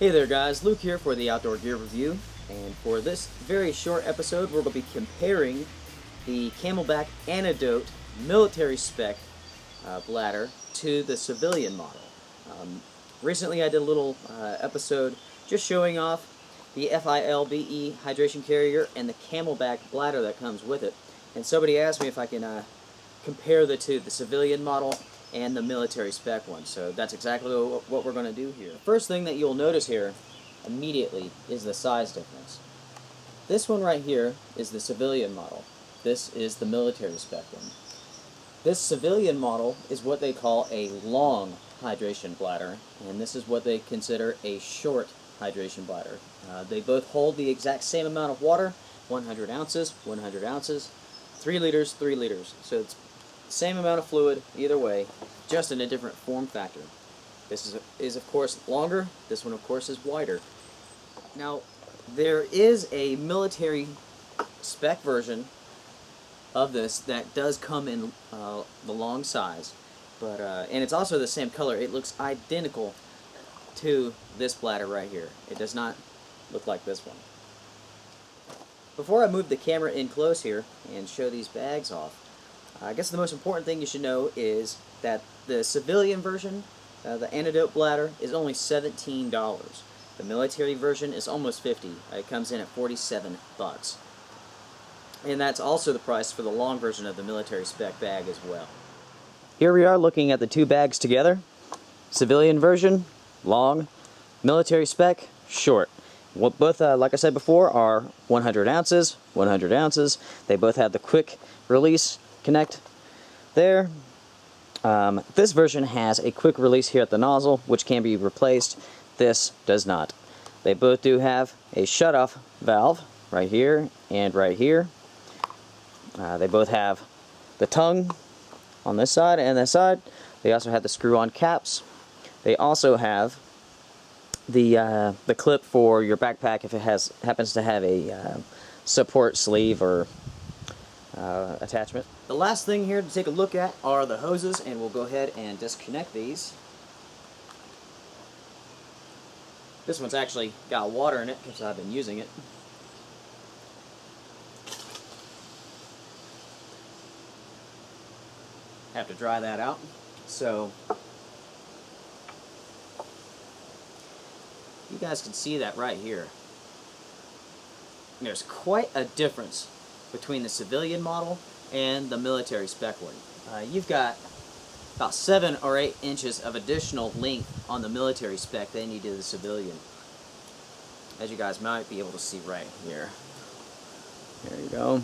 Hey there guys, Luke here for the Outdoor Gear Review, and for this very short episode we're going to be comparing the Camelbak Antidote military spec bladder to the civilian model. Recently I did a little episode just showing off the FILBE hydration carrier and the Camelbak bladder that comes with it, and somebody asked me if I can compare the two, the civilian model and the military spec one. So that's exactly what we're going to do here. The first thing that you'll notice here immediately is the size difference. This one right here is the civilian model. This is the military spec one. This civilian model is what they call a long hydration bladder, and this is what they consider a short hydration bladder. They both hold the exact same amount of water, 100 ounces, 100 ounces, 3 liters, 3 liters. So it's same amount of fluid either way, just in a different form factor. This is of course longer, this one of course is wider. Now there is a military spec version of this that does come in the long size, but and it's also the same color. It looks identical to this bladder right here. It does not look like this one. Before I move the camera in close here and show these bags off, I guess the most important thing you should know is that the civilian version, the Antidote bladder, is only $17. The military version is almost $50. It comes in at 47 bucks. And that's also the price for the long version of the military spec bag as well. Here we are looking at the two bags together. Civilian version, long. Military spec, short. Both, like I said before, are 100 ounces, 100 ounces. They both have the quick release connect there. This version has a quick release here at the nozzle, which can be replaced. This does not. They both do have a shutoff valve right here and right here. They both have the tongue on this side and this side. They also have the screw-on caps. They also have the clip for your backpack if it happens to have a support sleeve or attachment. The last thing here to take a look at are the hoses, and we'll go ahead and disconnect these. This one's actually got water in it because I've been using it. Have to dry that out. So you guys can see that right here. There's quite a difference between the civilian model and the military spec one. You've got about 7 or 8 inches of additional length on the military spec than you do the civilian, as you guys might be able to see right here. There you go.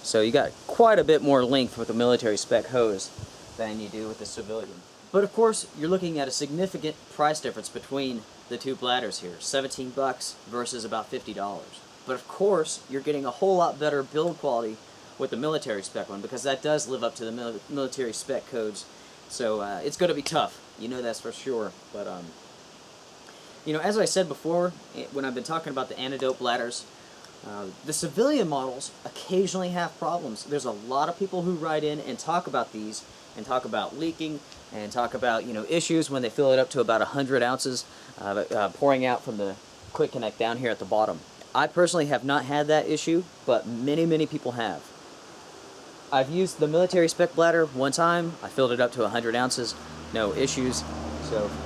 So you got quite a bit more length with the military spec hose than you do with the civilian. But of course, you're looking at a significant price difference between the two bladders here, 17 bucks versus about $50. But of course, you're getting a whole lot better build quality with the military spec one, because that does live up to the military spec codes. So it's going to be tough, you know, that's for sure. But you know, as I said before, when I've been talking about the Antidote bladders, the civilian models occasionally have problems. There's a lot of people who write in and talk about these, and talk about leaking, and talk about, you know, issues when they fill it up to about 100 ounces, pouring out from the quick connect down here at the bottom. I personally have not had that issue, but many people have. I've used the military spec bladder one time. I filled it up to 100 ounces, no issues.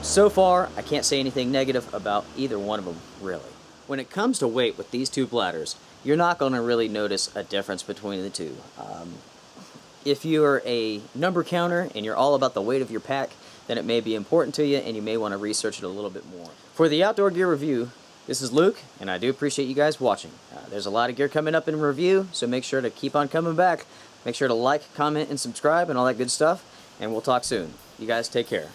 So far, I can't say anything negative about either one of them, really. When it comes to weight with these two bladders, you're not going to really notice a difference between the two. If you're a number counter and you're all about the weight of your pack, then it may be important to you and you may want to research it a little bit more. For the Outdoor Gear Review, this is Luke, and I do appreciate you guys watching. There's a lot of gear coming up in review, so make sure to keep on coming back. Make sure to like, comment, and subscribe and all that good stuff, and we'll talk soon. You guys take care.